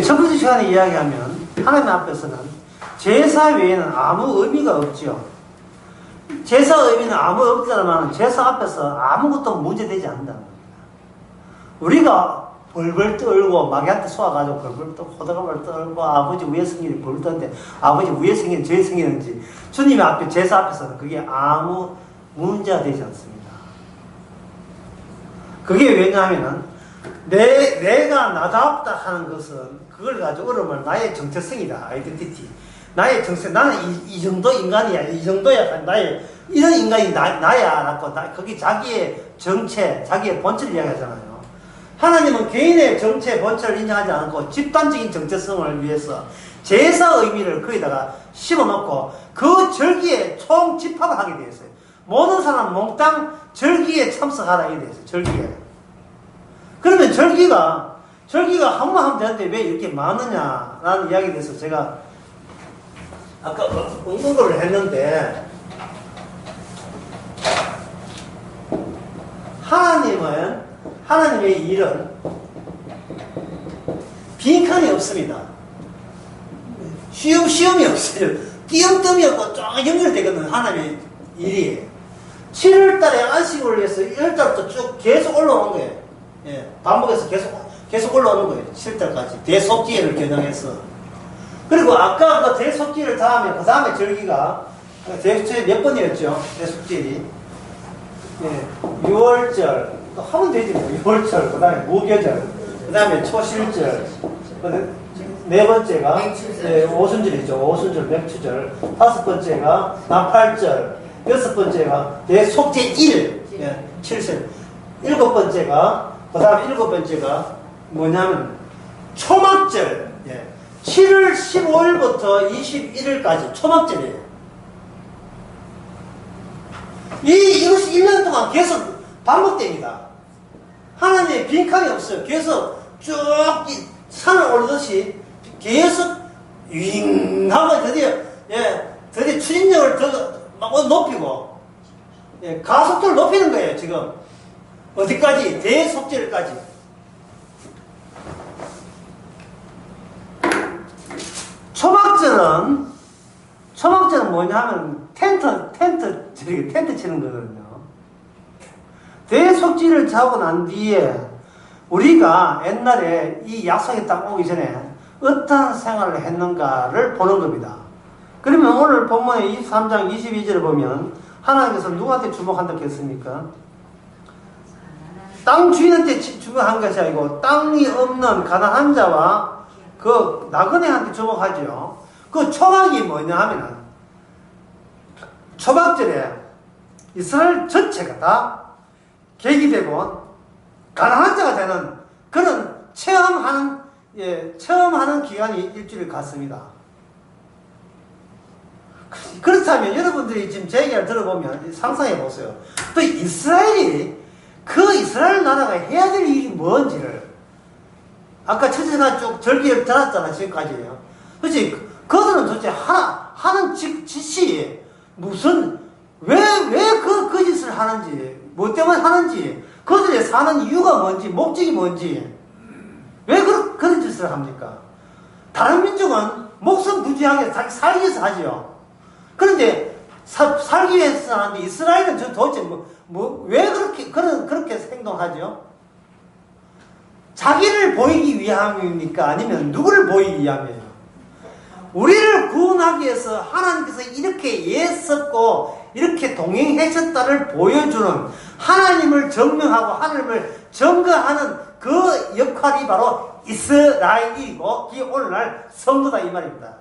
첫 번째 시간에 이야기하면 하나님 앞에서는 제사 외에는 아무 의미가 없지요. 제사 의미는 아무 없다면 제사 앞에서 아무것도 문제되지 않는다는 겁니다. 우리가 벌벌 떨고 마귀한테 쏘아가지고 벌벌 떨고 호들갑을 떨고 아버지 위에 성일이 벌벌 떠는데 아버지 위에 성일은 저의 성일인지 주님 앞에 제사 앞에서는 그게 아무 문제가 되지 않습니다. 그게 왜냐하면은 내가 나답다 하는 것은 그걸 가지고 어려움을 나의 정체성이다. 아이덴티티. 나의 정체, 나는 이 정도 인간이야. 이 정도야. 나의, 이런 인간이 나야. 라고. 거기 자기의 정체, 자기의 본체를 이야기하잖아요. 하나님은 개인의 정체, 본체를 인정하지 않고 집단적인 정체성을 위해서 제사 의미를 거기다가 심어놓고 그 절기에 총 집합을 하게 되어 있어요. 모든 사람 몽땅 절기에 참석하라 이렇게 되어 있어요. 절기에. 그러면 절기가 한 번 하면 되는데 왜 이렇게 많으냐라는 이야기에 대해서 제가 아까 언급을 했는데 하나님의 일은 빈칸이 없습니다. 시험이 없어요. 띄엄띄엄이 없고 쫙 연결되거든요. 하나님의 일이. 7월달에 안식을 위해서 1월달부터 쭉 계속 올라오는 거예요. 예, 반복해서 계속 올라오는 거예요. 7월달까지. 대속기를 겨냥해서. 그리고 아까 그 대속기를 그 다음에 절기가, 몇 번이었죠? 대속절이. 예, 6월절. 하면 되지 뭐. 6월절. 그 다음에 무교절. 그 다음에 초실절. 네 번째가 오순절이죠. 오순절, 맥추절. 다섯 번째가 나팔절. 여섯 번째가 대속제일. 예, 7절. 일곱 번째가 뭐냐면 초막절. 예. 7월 15일부터 21일까지 초막절이에요. 이것이 1년 동안 계속 반복됩니다. 하나님의 빈칸이 없어요. 계속 쭉 산을 오르듯이 계속 윙하고 드디어 추진력을 더 높이고, 예, 가속도를 높이는 거예요, 지금. 어디까지? 대속절까지. 초막절은 뭐냐 하면 텐트 치는 거거든요. 대속절을 자고 난 뒤에 우리가 옛날에 이 약속의 땅 오기 전에 어떠한 생활을 했는가를 보는 겁니다. 그러면 오늘 본문의 23장 22절을 보면 하나님께서 누구한테 주목한다고 했습니까? 땅 주인한테 주목한 것이 아니고 땅이 없는 가난한 자와 그 나그네한테 주목하죠. 그 초막이 뭐냐 하면은 초막절에 이스라엘 전체가 다 계기되고 가난한 자가 되는 그런 체험하는 기간이 일주일 같습니다. 그렇다면 여러분들이 지금 제 얘기를 들어보면 상상해 보세요. 또 이스라엘 나라가 해야 될 일이 뭔지를 아까 첫째가 쭉 절기를 들었잖아 지금까지요. 그렇지? 그들은 도대체 하는 짓이 무슨 왜 그 짓을 하는지, 뭐 때문에 하는지, 그들의 사는 이유가 뭔지, 목적이 뭔지, 왜 그런 짓을 합니까? 다른 민족은 목숨 부지하게 살기 위해서 하지요. 그런데 살기 위해서 하는데 이스라엘은 도대체 왜 그렇게 행동하죠? 자기를 보이기 위함입니까? 아니면 누구를 보이기 위함이에요? 우리를 구원하기 위해서 하나님께서 이렇게 애썼고 이렇게 동행하셨다를 보여주는 하나님을 증명하고 하나님을 증거하는 그 역할이 바로 이스라엘이고 그게 오늘날 성도다 이 말입니다.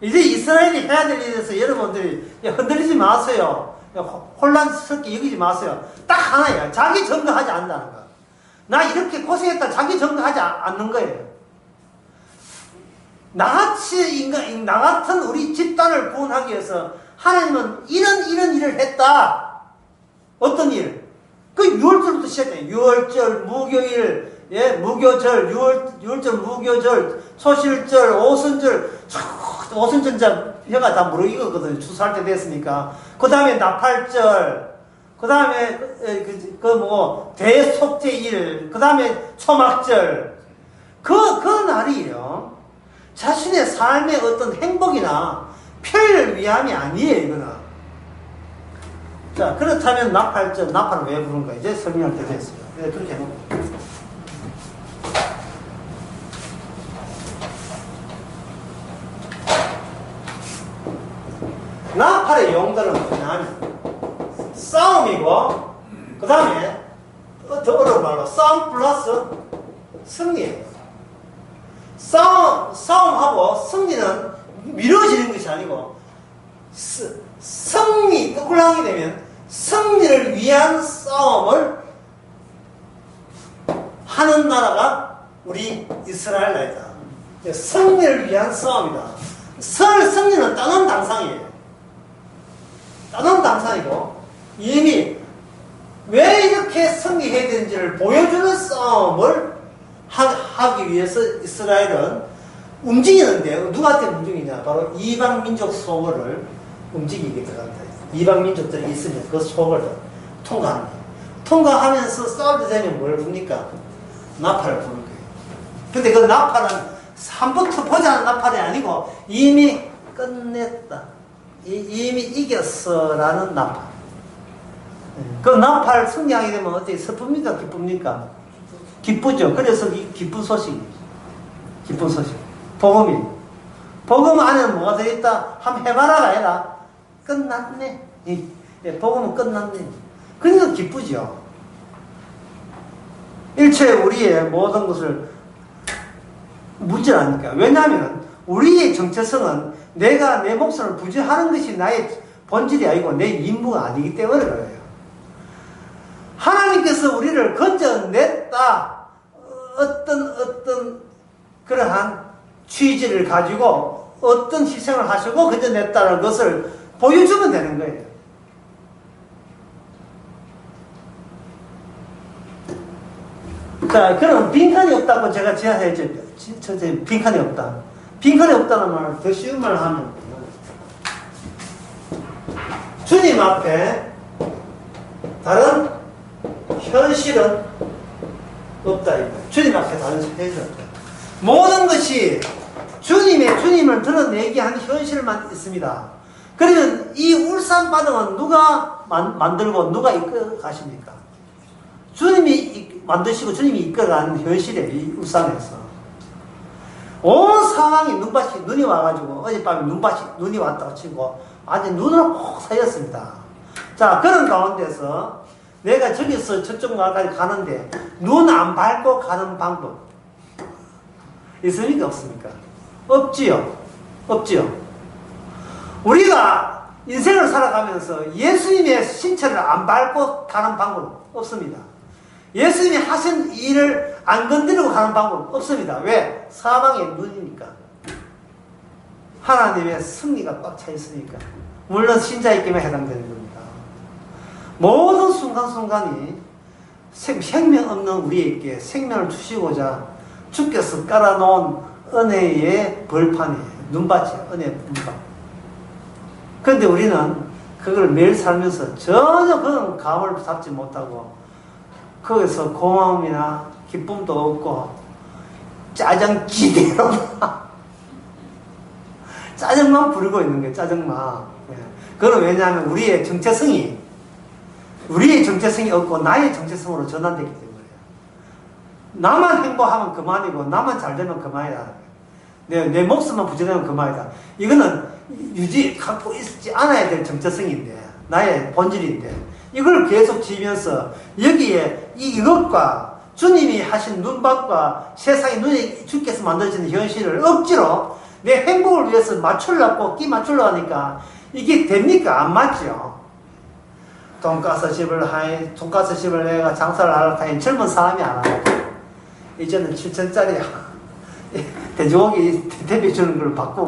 이제 이스라엘이 해야 될 일에 대해서 여러분들이 흔들리지 마세요. 혼란스럽게 여기지 마세요. 딱 하나예요. 자기 증거하지 않는다는 거. 나 이렇게 고생했다 자기 증거하지 않는 거예요. 나 같은 우리 집단을 구원하기 위해서 하나님은 이런 일을 했다. 어떤 일? 그 6월절부터 시작해요. 6월절, 무교일, 예, 무교절, 6월절, 무교절, 초실절, 오순절, 오순절 혀가 다 무르익었거든요. 추수할 때 됐으니까. 그 다음에 나팔절, 그 다음에, 대속죄 일, 그 다음에 초막절. 그 날이에요. 자신의 삶의 어떤 행복이나 편리를 위함이 아니에요, 이거는. 자, 그렇다면 나팔은 왜 부른가? 이제 설명할 때 됐어요. 네, 그렇게 해놓고. 나팔의 용도는 뭐냐면, 싸움이고, 그 다음에, 더 어려운 말로, 싸움 플러스 승리예요. 싸움하고 승리는 미뤄지는 것이 아니고, 승리, 거꾸로 하게 되면, 승리를 위한 싸움을 하는 나라가 우리 이스라엘 나라이다. 승리를 위한 싸움이다. 승리는 따놓은 당상이에요. 따놓은 당상이고, 이미 왜 이렇게 승리해야 되는지를 보여주는 싸움을 하기 위해서 이스라엘은 움직이는데, 누구한테 움직이냐? 바로 이방민족 소굴을 움직이게 들어간다. 이방민족들이 있으면 그 소굴을 통과합니다. 통과하면서 싸울 때 되면 뭘 부릅니까? 나팔을 부는 거예요. 근데 그 나팔은 한부터 보자는 나팔이 아니고 이미 끝냈다. 이미 이겼어라는 나팔. 그 나팔 승리하게 되면 어떻게 슬픕니까? 기쁩니까? 기쁘죠. 그래서 기쁜 소식이죠. 기쁜 소식. 복음이. 복음 안에는 뭐가 들어있다? 한번 해봐라 해라. 끝났네. 복음은 끝났네. 그러니까 기쁘죠. 일체 우리의 모든 것을 문제라니까. 왜냐하면 우리의 정체성은 내가 내 목숨을 부지하는 것이 나의 본질이 아니고 내 임무가 아니기 때문에 그래요. 하나님께서 우리를 건져냈다. 어떤 그러한 취지를 가지고 어떤 희생을 하시고 건져냈다는 것을 보여주면 되는 거예요. 자, 그럼 빈칸이 없다고 제가 지하해야죠. 빈칸이 없다. 빈칸이 없다는 말, 더 쉬운 말을 하면 주님 앞에 다른 현실은 없다. 주님 앞에 다른 현실은 없다. 모든 것이 주님을 드러내게 한 현실만 있습니다. 그러면 이 울산바다는 누가 만들고 누가 이끌어 가십니까? 주님이 만드시고 주님이 이끌어가는 현실이에요. 이 울산에서. 온 상황이 눈이 와가지고 어젯밤에 눈이 왔다고 치고 아주 눈을 혹 사였습니다. 자, 그런 가운데서 내가 저기서 저쪽 나라까지 가는데 눈 안 밟고 가는 방법 있습니까? 없습니까? 없지요. 우리가 인생을 살아가면서 예수님의 신체를 안 밟고 가는 방법은 없습니다. 예수님이 하신 일을 안 건드리고 가는 방법은 없습니다. 왜? 사방에 눈이니까. 하나님의 승리가 꽉 차 있으니까. 물론 신자에게만 해당되는 겁니다. 모든 순간순간이 생명 없는 우리에게 생명을 주시고자 주께서 깔아놓은 은혜의 벌판이에요. 눈밭이에요. 은혜의 눈밭. 그런데 우리는 그걸 매일 살면서 전혀 그런 감을 잡지 못하고 거기서 고마움이나 기쁨도 없고 짜증기대로 짜증만 부리고 있는 거예요. 짜증만. 그건 왜냐하면 우리의 정체성이 없고 나의 정체성으로 전환되기 때문에 나만 행복하면 그만이고 나만 잘 되면 그만이다. 내 목숨만 부지되면 그만이다. 이거는 갖고 있지 않아야 될 정체성인데 나의 본질인데 이걸 계속 지면서 여기에 이것과 주님이 하신 눈밭과 세상의 눈에 주께서 만들어진 현실을 억지로 내 행복을 위해서 맞추려고 끼 맞추려고 하니까 이게 됩니까? 안 맞죠. 돈가스 집을 내가 장사를 하려고 하니 젊은 사람이 안 하고 이제는 7,000짜리 돼지고기 대비 주는 걸 바꾸고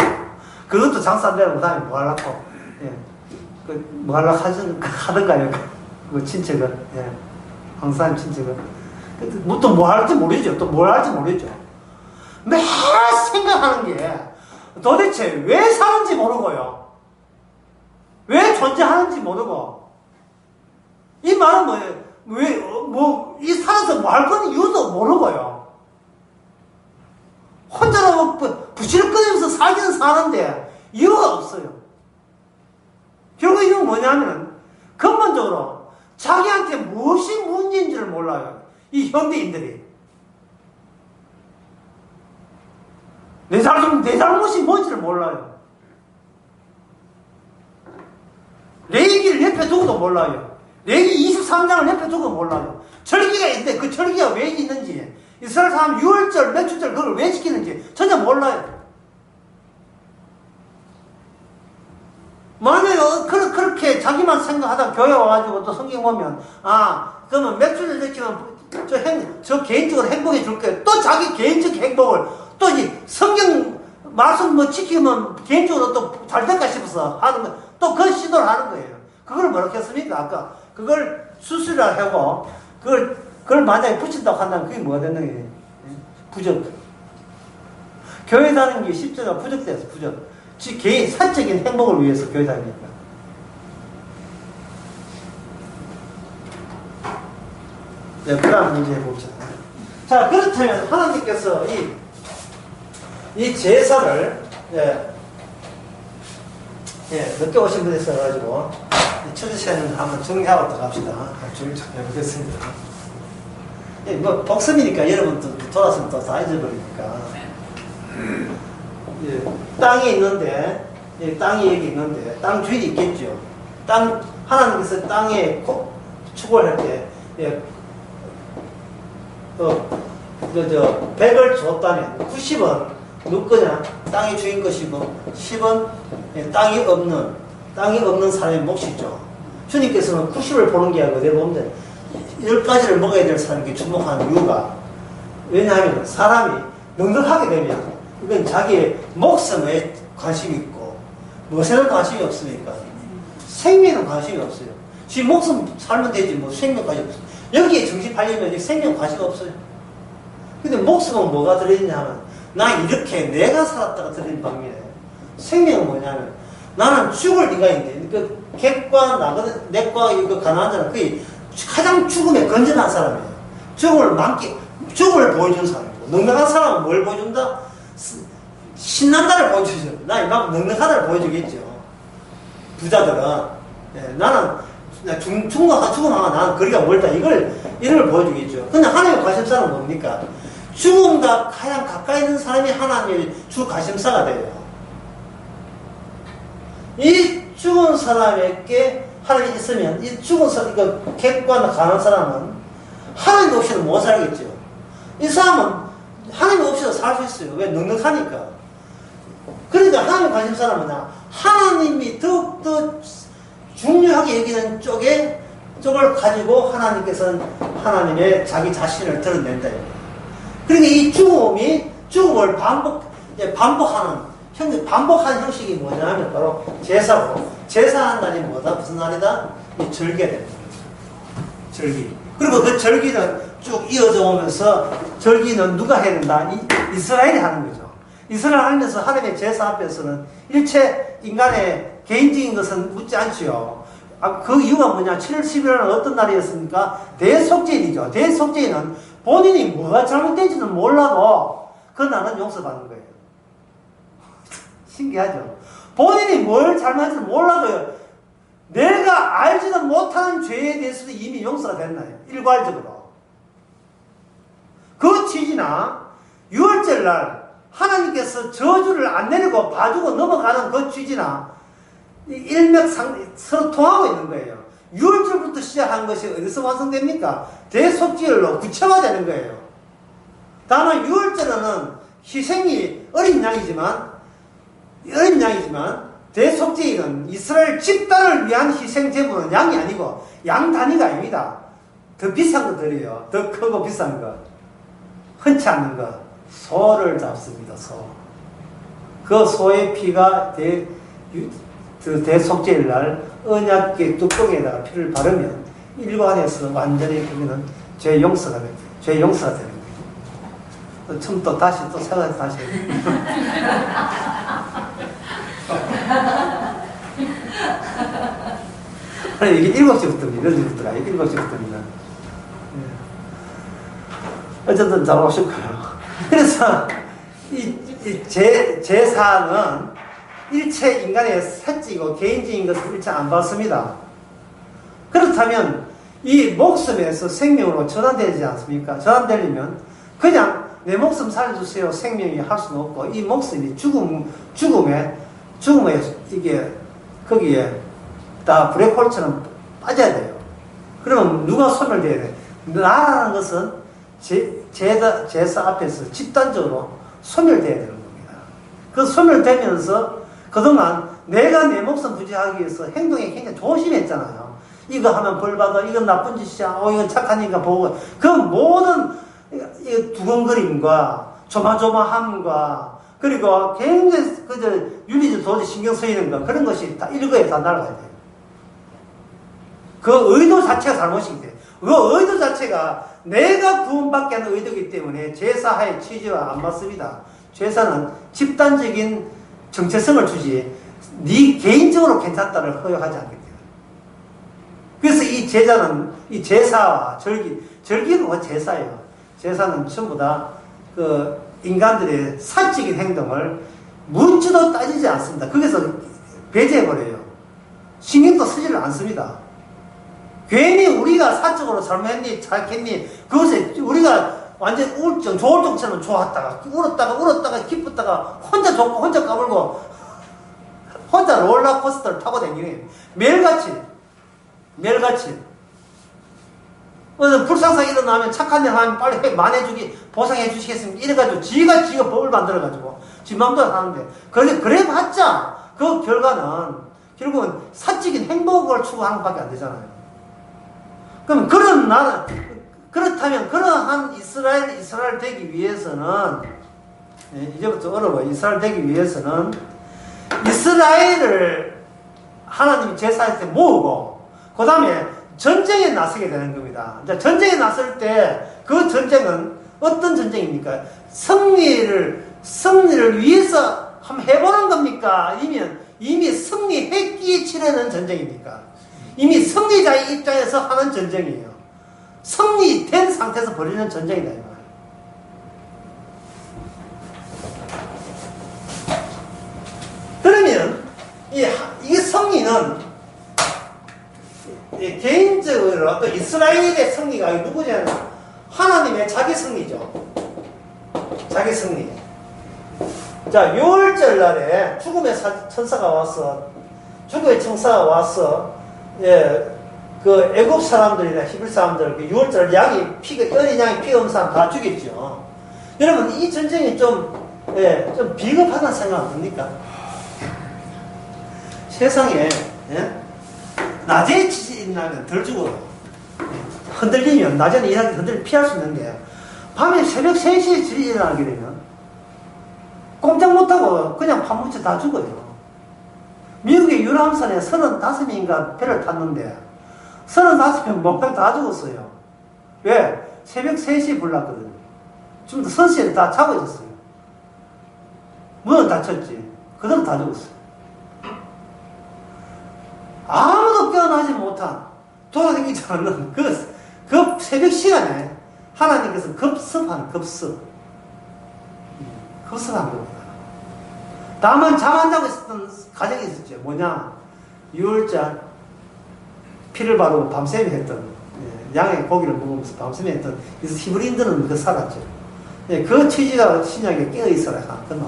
그것도 장사 안 되는 사람이 뭐 하려고 뭐 하려고 하던가요. 그 친척은 황사님 친척은 또 뭐 할지 모르죠. 또 뭘 할지 모르죠. 매일 생각하는 게 도대체 왜 사는지 모르고요. 왜 존재하는지 모르고 이 말은 뭐예요? 이 살아서 뭐 할 건 이유도 모르고요. 혼자로 부실거리면서 살기는 사는데 이유가 없어요. 결국 이건 뭐냐면 근본적으로 자기한테 무엇이 문제인지를 몰라요. 이 현대인들이. 내 잘못이 뭔지를 몰라요. 레위기를 옆에 두고도 몰라요. 레위기 23장을 옆에 두고도 몰라요. 절기가 있는데 그 절기가 왜 있는지, 이스라엘 사람 6월절, 매출절 그걸 왜 지키는지 전혀 몰라요. 만약에 그렇게 자기만 생각하다 교회 와가지고 또 성경 보면, 그러면 매출절 지키면 저 개인적으로 행복해 줄 거예요. 또 자기 개인적 행복을 또 이 성경 말씀 뭐 지키면 개인적으로 또 잘 될까 싶어서 하는 거, 또 그 시도를 하는 거예요. 그걸 뭐라고 했습니까? 아까 그걸 수술을 하고 그걸 만약에 붙인다고 한다면 그게 뭐가 되는 거예요? 부적. 교회 다니는 게 십자가 부적되어서 부적. 지 개인 사적인 행복을 위해서 교회 다니니까. 네, 그 다음 문제 해보자. 자, 그렇다면 하나님께서 이 제사를, 늦게 오신 분이 있어가지고, 첫 시간은 한번 정리하고 들어갑시다. 정리 좀 해보겠습니다. 뭐, 복습이니까 여러분도 돌아서면 또 다 잊어버리니까. 땅이 있는데, 땅이 여기 있는데, 땅 주인이 있겠죠. 하나님께서 땅에 축복을 할 때, 100을 줬다면 90은 누구 거냐? 땅의 주인 것이고 10은 땅이 없는 사람의 몫이죠. 주님께서는 90을 보는 게 아니고 내가 보면 10가지를 먹어야 될 사람에게 주목하는 이유가, 왜냐하면 사람이 넉넉하게 되면 이건 자기의 목숨에 관심이 있고 무엇에는 관심이 없으니까 생명에는 관심이 없어요. 지 목숨 살면 되지 뭐 생명까지 없어요. 여기에 정신 팔리면 생명 관심 없어요. 근데 목숨은 뭐가 들어있냐 하면, 나 이렇게 내가 살았다가 들어있는 방면에 생명은 뭐냐면, 나는 죽을 인간인데, 그 객과 나거든, 내과 이거 가난한 사람, 그게 가장 죽음에 건전한 사람이에요. 죽음을 보여준 사람이고, 넉넉한 사람은 뭘 보여준다? 신난다를 보여주죠. 나 이만큼 넉넉하다를 보여주겠죠. 부자들은. 나는 죽음하고 나는 거리가 멀다. 이걸 보여주겠죠. 근데 하나님의 관심사는 뭡니까? 죽음과 가장 가까이 있는 사람이 하나님의 주 관심사가 돼요. 이 죽은 사람에게 하나님이 있으면, 이 죽은 사람, 객관과 가난한 사람은 하나님 없이는 못 살겠죠. 이 사람은 하나님 없이도 살 수 있어요. 왜? 넉넉하니까. 그러니까 하나님의 관심사는 뭐냐? 하나님이 더욱더 중요하게 여기는 쪽을 가지고 하나님께서는 하나님의 자기 자신을 드러낸다. 그러니까 이 죽음을 반복하는 형식이 뭐냐면 바로 제사고, 제사하는 날이 뭐다? 무슨 날이다? 이 절기가 됩니다. 절기. 그리고 그 절기는 쭉 이어져 오면서, 절기는 누가 해야 된다? 이스라엘이 하는 거죠. 이스라엘 하면서 하나님의 제사 앞에서는 일체 인간의 개인적인 것은 묻지 않지요. 그 이유가 뭐냐? 7월 11일은 어떤 날이었습니까? 대속죄일이죠. 대속죄일은 본인이 뭐가 잘못된지는 몰라도 그 날은 용서받는 거예요. 신기하죠? 본인이 뭘 잘못했는지 몰라도 내가 알지도 못하는 죄에 대해서도 이미 용서가 됐나요? 일괄적으로. 그 취지나 6월절 날 하나님께서 저주를 안 내리고 봐주고 넘어가는 그 취지나 서로 통하고 있는 거예요. 6월절부터 시작한 것이 어디서 완성됩니까? 대속죄일로 구체화되는 거예요. 다만 6월절에는 희생이 어린 양이지만 대속죄일은 이스라엘 집단을 위한 희생 제물은 양이 아니고 양 단위가 아닙니다. 더 비싼 거 드려요. 더 크고 비싼 거. 흔치 않는 거. 소를 잡습니다. 소. 그 소의 피가 대속죄일 날 언약궤 뚜껑에다가 피를 바르면 일관해서 완전히 그러면 죄 용서가 됩니다. 죄 용서가 되는 거예요. 처음 또 다시 생각해서 다시 이게 7시부터입니다. 7시부터가 7시부터입니다. 어쨌든 잘 오셨고요. 그래서 제사는 일체 인간의 사적이고 개인적인 것을 일체 안 받습니다. 그렇다면 이 목숨에서 생명으로 전환되지 않습니까? 전환되려면 그냥 내 목숨 살려주세요 생명이 할 수는 없고 이 목숨이 죽음에 이게 거기에 다 블랙홀처럼 빠져야 돼요. 그러면 누가 소멸돼야 돼? 나라는 것은 제사 앞에서 집단적으로 소멸돼야 되는 겁니다. 그 소멸되면서 그동안 내가 내 목숨 부지하기 위해서 행동에 굉장히 조심했잖아요. 이거 하면 벌 받아, 이건 나쁜 짓이야, 이건 착하니까 보고, 그 모든 두근거림과 조마조마함과 그리고 굉장히 윤리적 도저히 신경 쓰이는 거 그런 것이 다 일거에 다 날아가야 돼요. 그 의도 자체가 잘못이기 때문에 그 의도 자체가 내가 구원받게 하는 의도이기 때문에 제사의 취지와 안 맞습니다. 제사는 집단적인 정체성을 주지 네 개인적으로 괜찮다를 허용하지 않기 때문에. 그래서 이 제사와 절기는 뭐 제사예요. 제사는 전부 다 그 인간들의 사적인 행동을 묻지도 따지지 않습니다. 거기서 배제해버려요. 신경도 쓰지를 않습니다. 괜히 우리가 사적으로 잘못했니, 잘했니, 그것에 우리가 완전 우울증, 조울증처럼 좋았다가, 울었다가, 기뻤다가, 혼자 좋고, 혼자 까불고, 혼자 롤러코스터를 타고 다니는 매일같이. 불상사가 일어나면 착한 일 하면 빨리 만회주기, 보상해 주시겠습니다. 이래가지고 지가 법을 만들어가지고, 지 맘대로 하는데, 그래 봤자, 그 결과는, 결국은 사적인 행복을 추구하는 것밖에 안 되잖아요. 그럼 그렇다면 그러한 이스라엘 되기 위해서는 이제부터 어려워요. 이스라엘 되기 위해서는 이스라엘을 하나님이 제사할 때 모으고 그 다음에 전쟁에 나서게 되는 겁니다. 전쟁에 나설 때 그 전쟁은 어떤 전쟁입니까? 승리를 위해서 한번 해보는 겁니까? 아니면 이미 승리했기에 치르는 전쟁입니까? 이미 승리자의 입장에서 하는 전쟁이에요. 승리된 상태에서 벌이는 전쟁이다. 이 말이에요. 그러면 이 승리는 개인적으로 또 이스라엘의 승리가 누구냐면 하나님의 자기 승리죠. 자기 승리. 자, 6월절 날에 죽음의 천사가 와서 그 애굽 사람들이나 히브리 사람들, 그 6월절 어린 양이 피가 없는 사람 다 죽였죠. 여러분, 이 전쟁이 좀 비겁하다는 생각 안 듭니까? 세상에, 낮에 일어나면 덜 죽어요. 흔들리면, 낮에는 흔들리면 피할 수 있는데, 밤에 새벽 3시에 일어나게 되면, 꼼짝 못하고 그냥 파묻혀 다 죽어요. 미국의 유람선에 35명인가 배를 탔는데 35명 목표 다 죽었어요. 왜? 새벽 3시에 불났거든요. 지금도 선시에 다 자고 있었어요. 문은 닫혔지. 그대로 다 죽었어요. 아무도 깨어나지 못한 돌아다니지 않는 그 새벽 시간에 하나님께서 급습한 겁니다. 다만 잠 안 자고 있었던 가정이 있었죠. 뭐냐? 6월절 피를 바르고 밤새며 했던, 양의 고기를 먹으면서 밤새며 했던, 그래서 히브리인들은 그 살았죠. 그 취지가 신약에 깨어있어라. 끝나.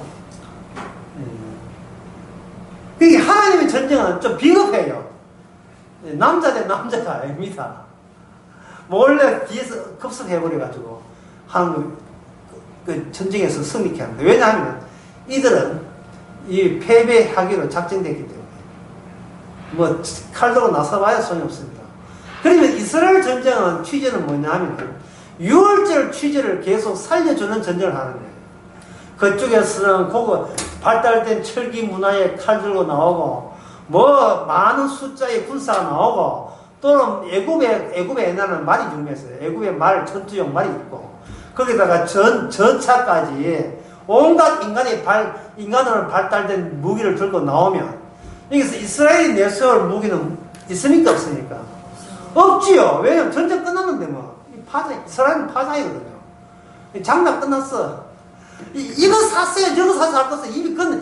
그게 하나님의 전쟁은 좀 비겁해요. 남자 대 남자가 아닙니다. 몰래 뒤에서 급습해버려가지고 하는 그 전쟁에서 승리케 합니다. 왜냐하면 이들은 이 패배하기로 작정됐기 때문에 뭐 칼도로 나서봐야 소용이 없습니다. 그러면 이스라엘 전쟁은 취재는 뭐냐 하면 6월절 취재를 계속 살려주는 전쟁을 하는 거예요. 그쪽에서는 발달된 철기 문화에 칼 들고 나오고 뭐 많은 숫자의 군사가 나오고 또는 애굽에 옛날에는 말이 중요했어요. 애굽에 전투용 말이 있고 거기다가 전차까지 온갖 인간으로 발달된 무기를 들고 나오면 여기서 이스라엘이 내세울 무기는 있습니까? 없습니까? 없지요. 왜냐면 전쟁 끝났는데 뭐. 이스라엘은 파장이거든요. 장난 끝났어. 이거 샀어요. 저거 사서 할 것은 이미 끝났어요.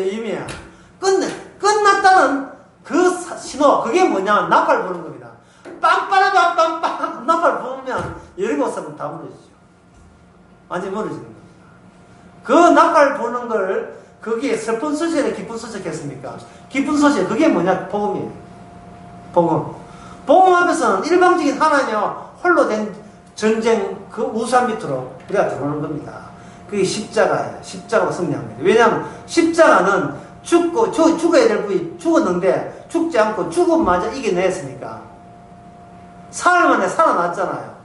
이미. 끝났다는 그 신호. 그게 뭐냐. 나팔 부는 겁니다. 빵빠라빵빵빵 나팔 부으면 17살은 다 무너지죠. 완전히 무너지는 겁니다. 그 나팔 부는 걸 그게 슬픈 소식에 기쁜 소식했습니까? 기쁜 소식. 그게 뭐냐. 복음이에요. 복음. 복음 앞에서는 일방적인 하나님과 홀로 된 전쟁 그 우산 밑으로 우리가 들어오는 겁니다. 그게 십자가예요. 십자가로 승리합니다. 왜냐하면 십자가는 죽어야 될 분이 죽었는데 죽지 않고 죽음마저 이겨냈으니까 사흘 만에 살아났잖아요.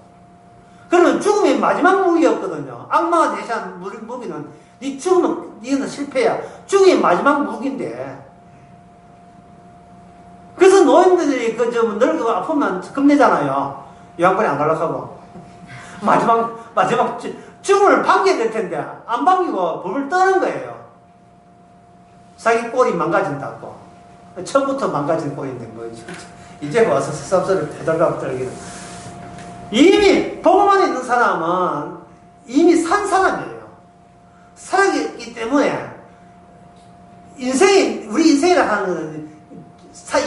그러면 죽음이 마지막 무기였거든요. 악마가 대신한 무기는 네 죽으면 니는 실패야. 죽음이 마지막 무기인데 그래서 노인들이 늙고 아프면 겁내잖아요. 요양반에 안 가려고 하고. 마지막 죽음을 반겨야 될 텐데, 안 반기고 법을 떠는 거예요. 자기 꼴이 망가진다고. 처음부터 망가진 꼴인데, 뭐, 이제 와서 새삼스를 대달라고 떨기는. 이미, 복음 안에 있는 사람은 이미 산 사람이에요. 살아있기 때문에, 우리 인생이라 하는 것은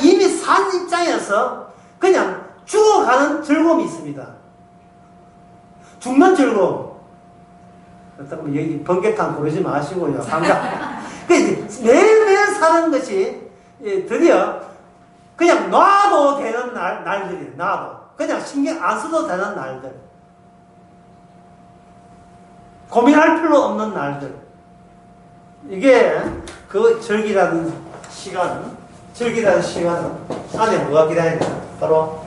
이미 산 입장에서 그냥 죽어가는 즐거움이 있습니다. 죽는 즐거움. 그렇다고 여기 번개탄 고르지 마시고요. 매일매일 사는 것이 드디어 그냥 놔도 되는 날들이에요. 놔도. 그냥 신경 안 써도 되는 날들. 고민할 필요 없는 날들. 이게 그 절기라는 시간. 절기라는 시간은 안에 뭐가 기다려야 되나? 바로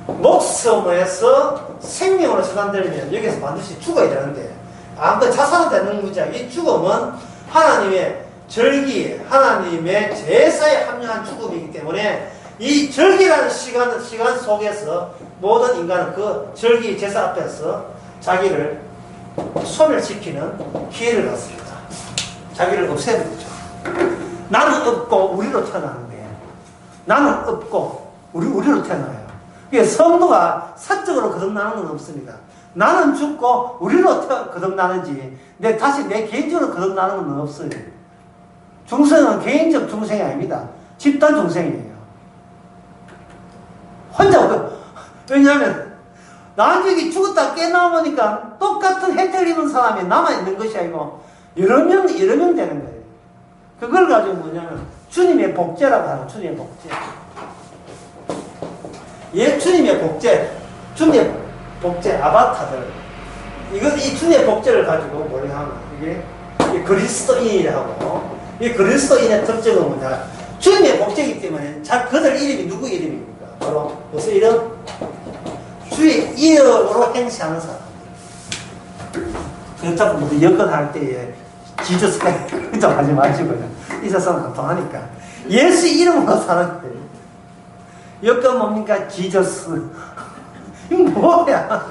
목숨에서 생명으로 전환되려면 여기서 반드시 죽어야 되는데 아무튼 자살은 되는 문제야. 이 죽음은 하나님의 절기, 하나님의 제사에 합류한 죽음이기 때문에 이 절기라는 시간 속에서 모든 인간은 그 절기 제사 앞에서 자기를 소멸시키는 기회를 갖습니다. 자기를 없애버리죠. 나는 없고 우리로 태어나는데 나는 없고 우리로 태어나요. 성도가 사적으로 거듭나는 건 없습니다. 나는 죽고 우리로 거듭나는지 다시 내 개인적으로 거듭나는 건 없어요. 중생은 개인적 중생이 아닙니다. 집단 중생이에요. 혼자 왜냐하면 나중에 죽었다 깨나오니까 똑같은 혜택을 입은 사람이 남아있는 것이 아니고 여러 명 되는 거예요. 그걸 가지고 뭐냐면 주님의 복제라고 하는 주님의 복제. 주님의 복제 아바타들. 이 주님의 복제를 가지고 뭘 하면 이게 그리스도인이라고. 이 그리스도인의 특징은 뭐냐? 주님의 복제이기 때문에 그들 이름이 누구 이름입니까? 바로 무슨 이름? 주의 이름으로 행세하는 사람. 그렇다고 뭐 여건할 때에 지저스 좀 하지 마시고요. 이 세상은 안 통하니까. 예수 이름으로 사는 거예요. 여건 뭡니까? 지저스. 이거 뭐야?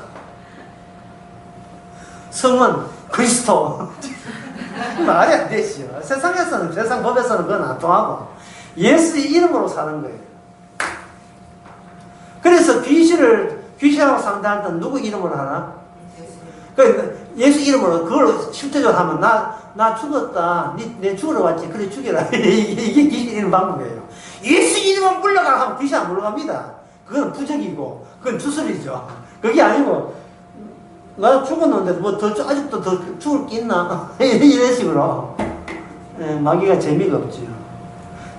성은 그리스도. 말이 안 되지요. 세상에서는, 세상 법에서는 그건 안 통하고, 예수의 이름으로 사는 거예요. 그래서 귀신하고 상대할 때 누구 이름으로 하나? 예수 이름으로, 그걸 실제적으로 하면, 나 죽었다. 내 죽으러 왔지. 그래, 죽여라. 이게 귀신 이름 방법이에요. 예수 이름은 물러가라 하면 귀신 안 물러갑니다. 그건 부적이고, 그건 주술이죠. 그게 아니고, 나 죽었는데 아직도 더 죽을 게 있나? 이런 식으로. 마귀가 재미가 없지요.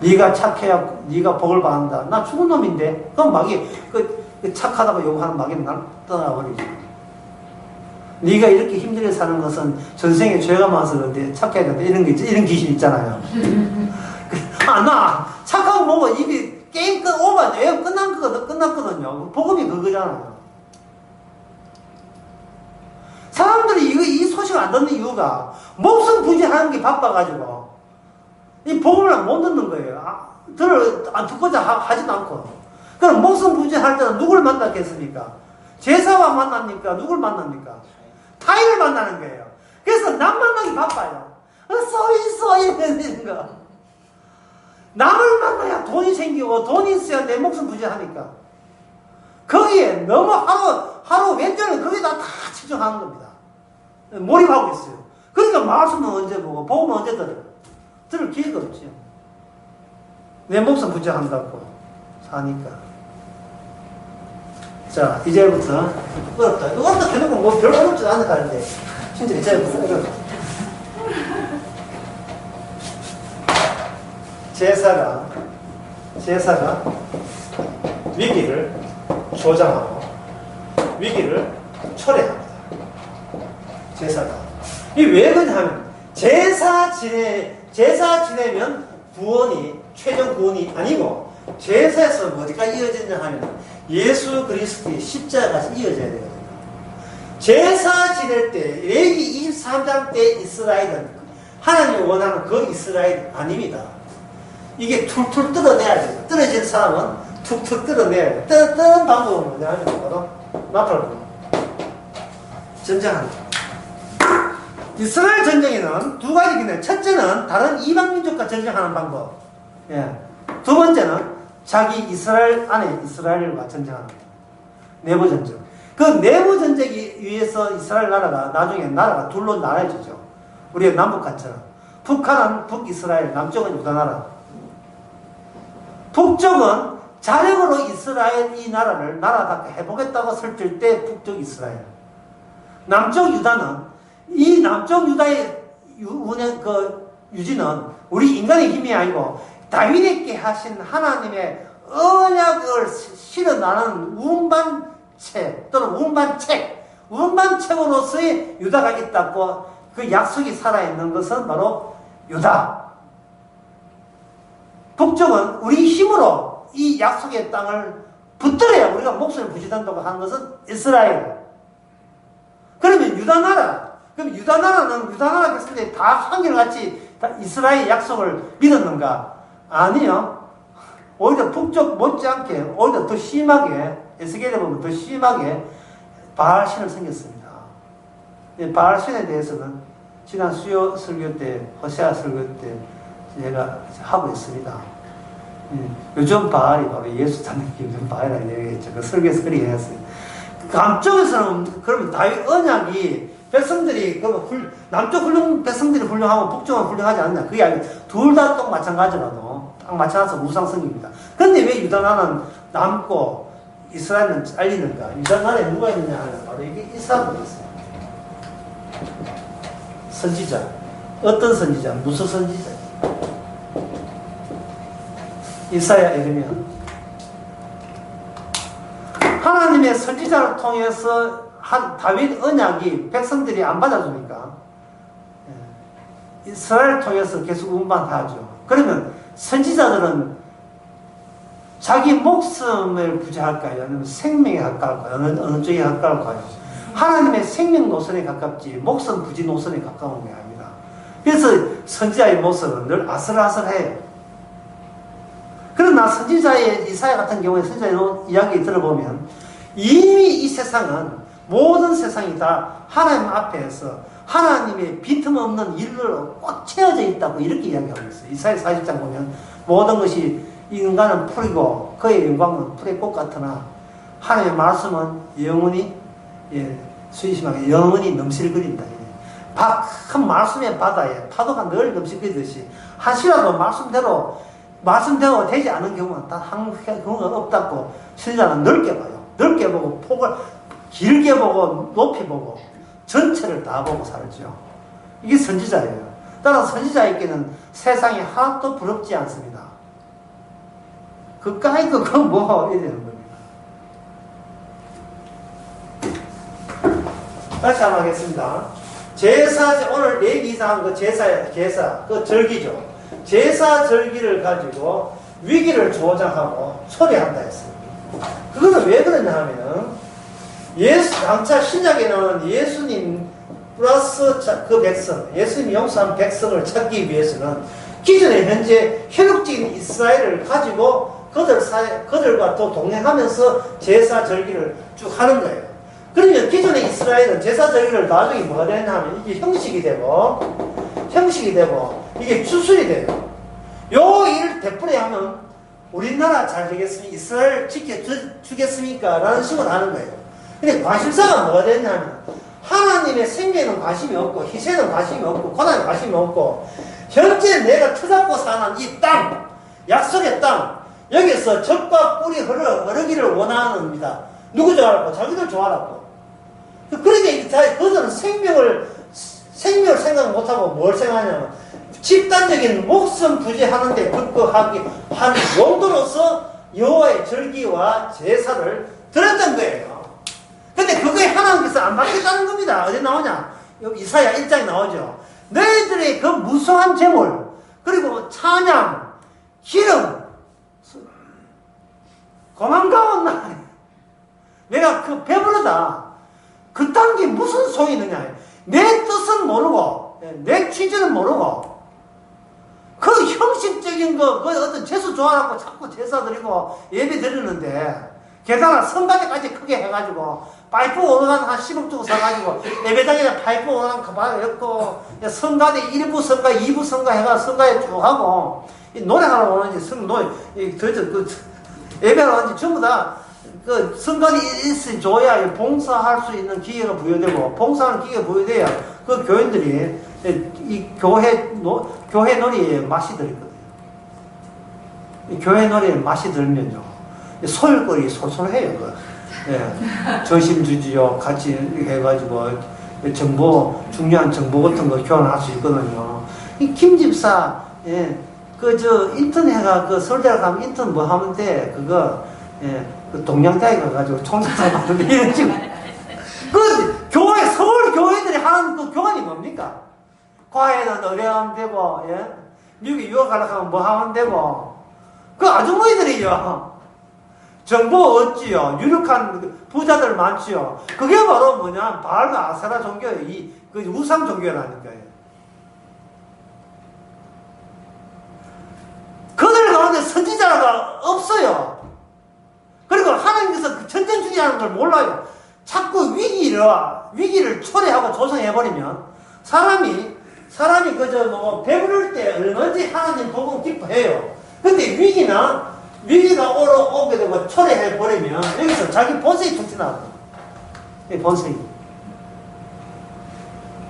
네가 착해야 네가 복을 받는다. 나 죽은 놈인데. 그럼 마귀, 착하다고 욕하는 마귀는 날 떠나버리죠. 네가 이렇게 힘들게 사는 것은 전생에 죄가 많아서 그런데 착해야 된다. 이런 귀신 있잖아요. 나 착하고 뭐고 입이 게임 오면 여행 끝났거든요. 복음이 그거잖아요. 사람들이 이 소식을 안 듣는 이유가 목숨 부지하는 게 바빠가지고 이 복음을 못 듣는 거예요. 듣고자 하지도 않고. 그럼 목숨 부지할 때는 누굴 만났겠습니까? 제사와 만납니까? 누굴 만납니까? 타인을 만나는 거예요. 그래서 남 만나기 바빠요. 쏘이 이러는 거. 남을 만나야 돈이 생기고 돈이 있어야 내 목숨 부지하니까 거기에 너무 하루 왼전은 거기다 다 집중하는 겁니다. 몰입하고 있어요. 그러니까 말씀은 언제 보고 복음은 언제 들을 기회가 없죠. 내 목숨 부지한다고 사니까. 자, 이제부터 어렵다. 어렵다 해놓고 뭐 별로 어렵지 않은 가는데 진짜 이제부터 어렵다. 제사가 위기를 조장하고 위기를 초래합니다. 제사가. 이 왜 그러냐면 제사 지내면 구원이 최종 구원이 아니고 제사에서 어디가 이어지냐 하면 예수 그리스도의 십자가가 이어져야 되거든요. 제사 지낼 때 레위기 23장 때 이스라엘은 하나님이 원하는 그 이스라엘 아닙니다. 이게 툴툴 뜯어내야 돼요. 떨어진 사람은 툭툭 뜯어내야 돼요. 뜯는 방법은 뭐냐 하면 바로 나팔 전쟁하는 거예요. 이스라엘 전쟁에는 두 가지가 있네요. 첫째는 다른 이방민족과 전쟁하는 방법. 예. 두 번째는 자기 이스라엘 안에 이스라엘과 전쟁하는 거예요. 내부 전쟁. 그 내부 전쟁에 의해서 이스라엘 나라가 나중에 나라가 둘로 나눠지죠. 우리가 남북한처럼. 북한은 북이스라엘, 남쪽은 유다 나라. 북쪽은 자력으로 이스라엘 이 나라를 나라답게 해보겠다고 설칠 때 북쪽 이스라엘. 남쪽 유다는 이 남쪽 유다의 유지는 우리 인간의 힘이 아니고 다윗에게 하신 하나님의 언약을 실어나가는 운반체 또는 운반책으로서의 유다가 있다고 그 약속이 살아있는 것은 바로 유다. 북쪽은 우리 힘으로 이 약속의 땅을 붙들어야 우리가 목숨을 부지한다고 하는 것은 이스라엘. 그러면 유다 나라. 그럼 유다 나라는 유다 나라 백성들이 다 한결같이 다 이스라엘 약속을 믿었는가? 아니요. 오히려 북쪽 못지않게 오히려 더 심하게 에스겔에 보면 더 심하게 바알신을 생겼습니다. 바알신에 대해서는 지난 수요 설교 때 호세아 설교 때 제가 하고 있습니다. 요즘 바알이 바로 예수 찾는 게 요즘 바알이라고 얘기했죠. 그 설교에서 그렇게 했어요. 남쪽에서는 그러면 다윗 언약이 백성들이 남쪽 백성들이 훌륭하고 북쪽은 훌륭하지 않나? 그게 아니고 둘 다 또 마찬가지라도 딱 맞춰서 무상성입니다. 그런데 왜 유다 나라는 남고 이스라엘은 잘리는가? 유다 나라에 누가 있느냐 하면 바로 이게 이스라엘이 있어요. 선지자. 어떤 선지자? 무슨 선지자? 이사야, 에레미야. 하나님의 선지자를 통해서 다윗 언약이 백성들이 안 받아주니까 이스라엘을 통해서 계속 운반하죠. 그러면 선지자들은 자기 목숨을 부지할까요? 아니면 생명에 가까울까요? 어느 쪽에 가까울까요? 하나님의 생명 노선에 가깝지 목숨 부지 노선에 가까운 게 아닙니다. 그래서 선지자의 모습은 늘 아슬아슬해요. 그러나 선지자의 이사야 같은 경우에 선지자의 이야기 들어보면 이미 이 세상은 모든 세상이 다 하나님 앞에서 하나님의 빈틈없는 일로 꽉 채워져 있다고 이렇게 이야기하고 있어요. 이사야 40장 보면 모든 것이 인간은 풀이고 그의 영광은 풀의 꽃 같으나 하나님의 말씀은 영원히 수의심하게 영원히 넘실거린다. 큰 말씀의 바다에 파도가 늘 넘실거리듯이 한시라도 말씀대로 되지 않은 경우는 단 한 경우가 없다고 신자는 넓게 봐요. 넓게 보고 폭을 길게 보고 높이 보고 전체를 다 보고 살죠. 이게 선지자예요. 따라서 선지자에게는 세상이 하나도 부럽지 않습니다. 그까이 그거 뭐 이래야 되는 겁니다. 다시 한번 하겠습니다. 제사 오늘 얘기한 그 제사 그 절기죠. 제사 절기를 가지고 위기를 조장하고 초래한다 했어요. 그거는 왜 그러냐 하면은 장차 신약에는 예수님 플러스 그 백성, 예수님이 용서한 백성을 찾기 위해서는 기존에 현재 혈육적인 이스라엘을 가지고 그들과 또 동행하면서 제사 절기를 쭉 하는 거예요. 그러면 기존의 이스라엘은 제사 절기를 나중에 뭐가 되냐 하면 이게 형식이 되고 이게 추술이 돼요. 요 일을 되풀이 하면 우리나라 잘 되겠습니까? 이스라엘 지켜주겠습니까? 라는 식으로 하는 거예요. 근데 관심사가 뭐가 됐냐면 하나님의 생계는 관심이 없고 희생은 관심이 없고 고난에 관심이 없고 현재 내가 터잡고 사는 이 땅, 약속의 땅, 여기서 젖과 꿀이 흐르기를 원하는입니다. 누구 좋아하라고? 자기들 좋아하라고. 그러니까 그들은 생명을 생각 못하고 뭘 생각하냐면 집단적인 목숨 부지하는데 급급하게 하는 용도로서 여호와의 절기와 제사를 드렸던 거예요. 근데 그거에 하나님께서 안 받겠다는 겁니다. 어디 나오냐? 여기 이사야 1장에 나오죠. 너희들의 그 무수한 재물, 그리고 찬양, 기름, 고만가온 날, 내가 그 배부르다. 그딴 게 무슨 소용이 있느냐? 내 뜻은 모르고, 내 취지는 모르고, 그 형식적인 거, 그 어떤 재수 좋아하고 자꾸 제사 드리고 예배 드리는데, 게다가 성가대까지 크게 해가지고, 파이프 오르간 한 10억 주고 사가지고, 예배당에 파이프 오르간 그만 했고, 성가대 1부 성가, 2부 성가 해가 성가에 쭉 하고, 노래하러 오는지, 예배하러 오는지 전부 다, 성가대 있어줘야 봉사할 수 있는 기회가 부여되고, 봉사하는 기회가 부여돼야 그 교인들이 이 교회 놀이에 맛이 들거든요. 이 교회 놀이에 맛이 들면요. 소일거리 솔솔해요. 예. 전심 주지요. 같이 해가지고 중요한 정보 같은 거 교환할 수 있거든요. 이 김집사, 예. 인턴해가 서울대학 가면 인턴 뭐 하면 돼. 그 동양대학에 가가지고 총장사 받는데 이런 식으로. 서울 교회들이 하는 그 교관이 뭡니까? 과외는 의뢰하면 되고, 예? 미국에 유학 가려고 하면 뭐 하면 되고. 그 아주머니들이요. 정보 얻지요. 유력한 부자들 많지요. 그게 바로 뭐냐? 바알과 아세라 종교의 그 우상 종교라는 거예요. 그들 가운데 선지자가 없어요. 그리고 하나님께서 전쟁 중이라는 걸 몰라요. 자꾸 위기를 초래하고 조성해버리면 사람이 배부를 때 얼마든지 하나님 복음 기뻐해요. 근데 위기가 오게 되고 초래해버리면 여기서 자기 본성이 툭튀나거든요. 본성이.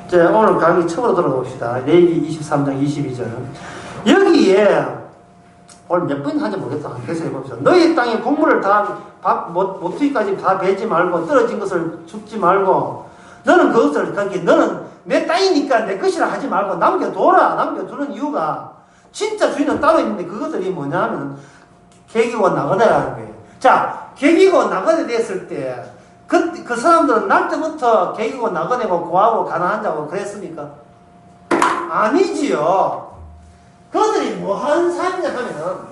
자, 오늘 강의 처음으로 들어봅시다. 레위기 23장 22절. 여기에 오늘 몇 번 하는지 모르겠다. 계속 해봅시다. 너희 땅에 곡물을 모투기까지 다 베지 말고 떨어진 것을 줍지 말고 너는 너는 내 땅이니까 내 것이라 하지 말고 남겨두는 이유가 진짜 주인은 따로 있는데 그것들이 뭐냐면 계기고 나그네라는 거예요. 자, 계기고 나그네 됐을 때 그 사람들은 날 때부터 계기고 나그네고 고하고 가난한 자고 그랬습니까? 아니지요. 그들이 뭐 하는 삶이냐 하면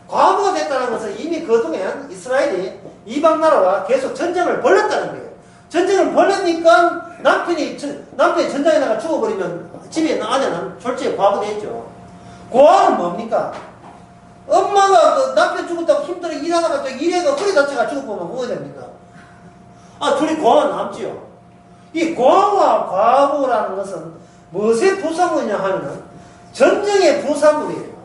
과부가 됐다는 것은 이미 그동안 이스라엘이 이방 나라와 계속 전쟁을 벌였다는 거예요. 전쟁을 벌였으니까 남편이 전장에 나가 죽어버리면 집에 있는 아내는 졸지에 과부되죠. 고아는 뭡니까? 엄마가 남편 죽었다고 힘들어 일하다가 또 일해가 허리 다쳐가 죽어보면 뭐가 됩니까? 둘이 고아가 남지요. 이 고아와 과부라는 것은 무엇의 부산물이냐 하면은 전쟁의 부산물이에요.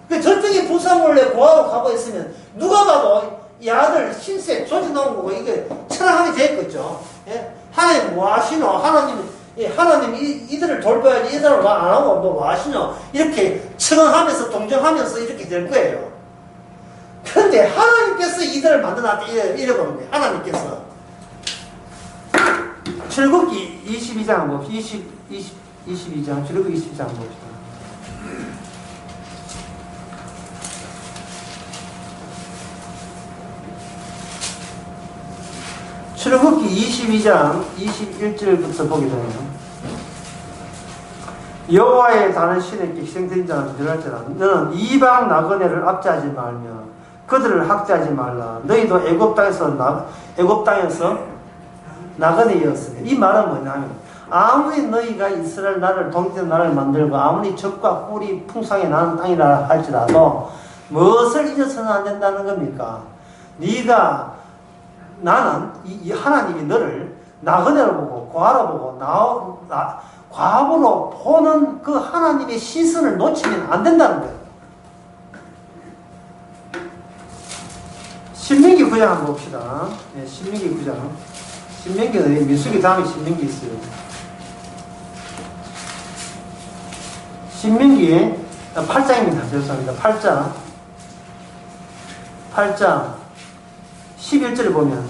그 전쟁의 부산물에 고아하고 가고 있으면 누가 봐도 이 아들 신세 조지 나온 거고 이게 철학하게 되겠죠. 예? 하나님 뭐 하시노? 하나님 이들을 돌봐야지 이들을 안 하고 뭐 하시노? 이렇게 청하면서 동정하면서 이렇게 될 거예요. 그런데 하나님께서 이들을 만들어놨다 이러는 거예요. 하나님께서. 출애굽기 22장 봅시다. 22장 출애굽기 22장 봅시다. 출애굽기 22장 21절부터 보게 되면 여호와의 다른 신에게 희생된 자는 들을지라 너는 이방 나그네를 압제하지 말며 그들을 학대하지 말라. 너희도 애굽 땅에서 나그네였으니 이 말은 뭐냐면 아무리 너희가 이스라엘 나라를 독립된 나라를 만들고 아무리 젖과 꿀이 풍성히 나는 땅이라 할지라도 무엇을 잊어서는 안 된다는 겁니까? 나는 이 하나님이 너를 나그네로 보고 고아로 보고 과부로 보는 그 하나님의 시선을 놓치면 안 된다는 거예요. 신명기 9장 한번 봅시다. 예, 신명기 9장. 신명기는 민수기 다음에 신명기 있어요. 신명기 8장입니다. 죄송합니다. 8장 11절을 보면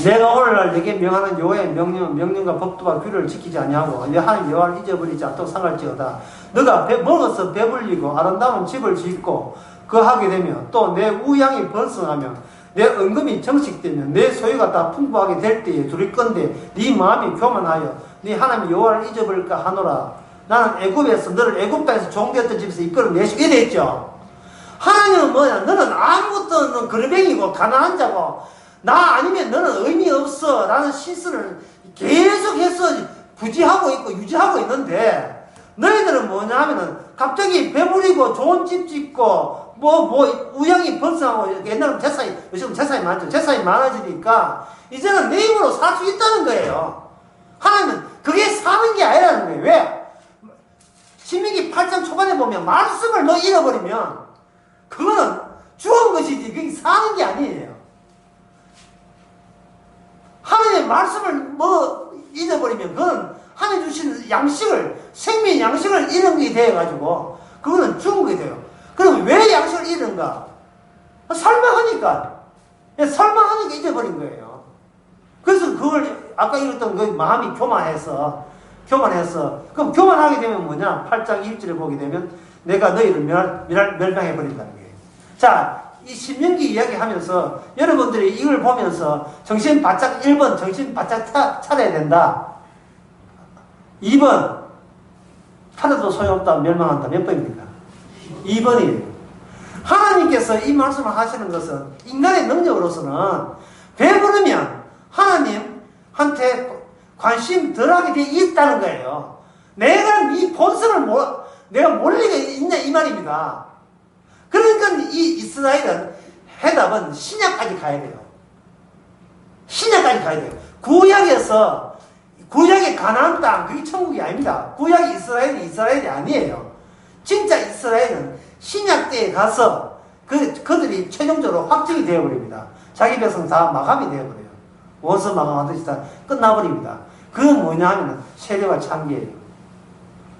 내가 오늘날 내게 명하는 여호와의 명령과 법도와 규례를 지키지 아니하고 내 하나님 여호와를 잊어버리지 않도록 상할지어다. 너가 먹어서 배불리고 아름다운 집을 짓고 거하게 되면 또 내 우양이 번성하며 내 은금이 정식되면 내 소유가 다 풍부하게 될 때에 두렵건대 네 마음이 교만하여 네 하나님 여호와를 잊어버릴까 하노라. 나는 애굽에서 너를 애굽 땅에서 종되었던 집에서 이끌어내시고 이래 했죠. 하나님은 뭐냐? 너는 아무것도 거르뱅이고 가난한 자고 나 아니면 너는 의미 없어 라는 시선을 계속해서 부지하고 있고 유지하고 있는데 너희들은 뭐냐 하면은 갑자기 배부리고 좋은 집 짓고 우양이 번성하고 옛날은 재산이 요즘 재산이 많죠. 재산이 많아지니까 이제는 내 힘으로 살 수 있다는 거예요. 하나님은 그게 사는 게 아니라는 거예요. 왜? 신명기 8장 초반에 보면 말씀을 너 잃어버리면 그거는 죽은 것이지 그게 사는 게 아니에요. 하나님의 말씀을 잊어버리면 그건 하나님 주신 양식을 생명 양식을 잃은 게 돼가지고 그거는 죽은 게 돼요. 그럼 왜 양식을 잃은가? 설명하니까 잊어버린 거예요. 그래서 그걸 아까 읽었던 그 마음이 교만해서 그럼 교만하게 되면 뭐냐? 8장 1절에 보게 되면 내가 너희를 멸망해 버린다는 거예요. 자, 이 신명기 이야기하면서 여러분들이 이걸 보면서 정신 바짝 1번 정신 바짝 차려야 된다. 2번 차려도 소용없다 멸망한다. 몇 번입니까? 2번이에요. 하나님께서 이 말씀을 하시는 것은 인간의 능력으로서는 배부르면 하나님한테 관심 덜하게 돼 있다는 거예요. 내가 이 본성을 내가 몰리게 있냐 이 말입니다. 그러니까 이 이스라엘은 해답은 신약까지 가야 돼요. 신약까지 가야 돼요. 구약의 가나안 땅 그게 천국이 아닙니다. 구약의 이스라엘이 아니에요. 진짜 이스라엘은 신약 때에 가서 그들이 최종적으로 확정이 되어버립니다. 자기 백성 다 마감이 되어버려요. 원수 마감하듯이 다 끝나버립니다. 그건 뭐냐 하면 세례와 창기예요.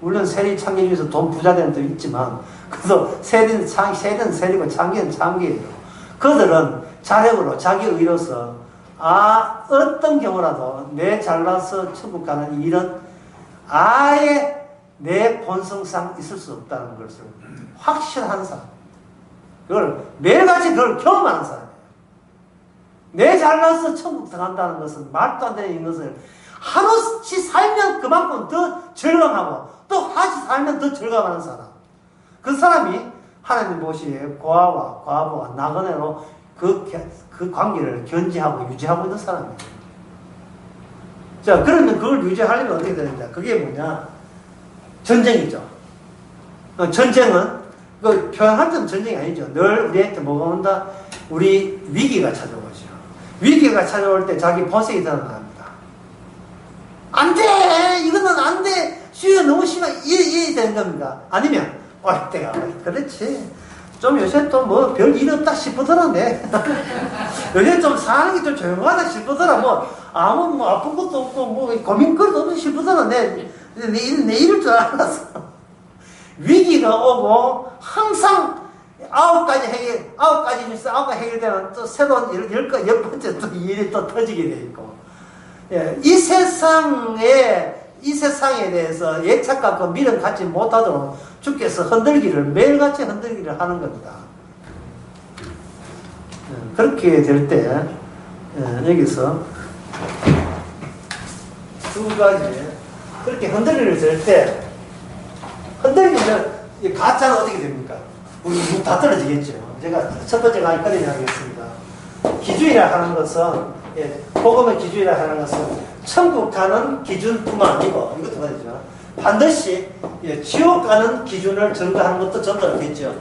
물론 세례 창기 중에서 돈 부자 되는 데 있지만 그래서 세례는 세례고 창기는 창기예요. 그들은 자력으로 자기 의로서 어떤 경우라도 내 잘나서 천국 가는 일은 아예 내 본성상 있을 수 없다는 것을 확실한 사람. 그걸 매일같이 그걸 경험하는 사람이에요. 내 잘나서 천국 들어간다는 것은 말도 안 되는 것을 한없이 살면 그만큼 더 절감하고 또 같이 살면 더 절감하는 사람. 그 사람이 하나님 보시기에 고아와 과부와 나그네로 그 관계를 견지하고 유지하고 있는 사람이에요. 자, 그러면 그걸 유지하려면 어떻게 되느냐? 그게 뭐냐? 전쟁이죠. 전쟁은 표현할 때는 전쟁이 아니죠. 늘 우리한테 뭐가 온다? 우리 위기가 찾아오죠. 위기가 찾아올 때 자기 본성이 드러납니다. 안 돼! 이거는 안 돼! 수요가 너무 심하게 이래 되는 겁니다. 아니면 때가 그렇지. 좀 요새 또 뭐 별 일 없다 싶으더라네. 요새 좀 사는 게 좀 조용하다 싶으더라. 아무 아픈 것도 없고 고민거리도 없는 싶으더라. 내 이럴 줄 알았어. 위기가 오고 항상 9가지 중에서 9가지 해결되면 또 새로운 10번째 또 일이 또 터지게 돼 있고. 예, 이 세상에 대해서 예측과 미련 갖지 못하도록 주께서 매일같이 흔들기를 하는 겁니다. 그렇게 될 때, 여기서 두 가지, 그렇게 흔들기를 될 때, 흔들기는, 가짜는 어떻게 됩니까? 우리 다 떨어지겠죠. 제가 첫 번째 강의 끝내려 하겠습니다. 기준이라 하는 것은, 복음의 기준이라 하는 것은 천국 가는 기준뿐만 아니고, 이것도 말이죠. 반드시 지옥 가는 기준을 전가하는 것도 전달하겠죠.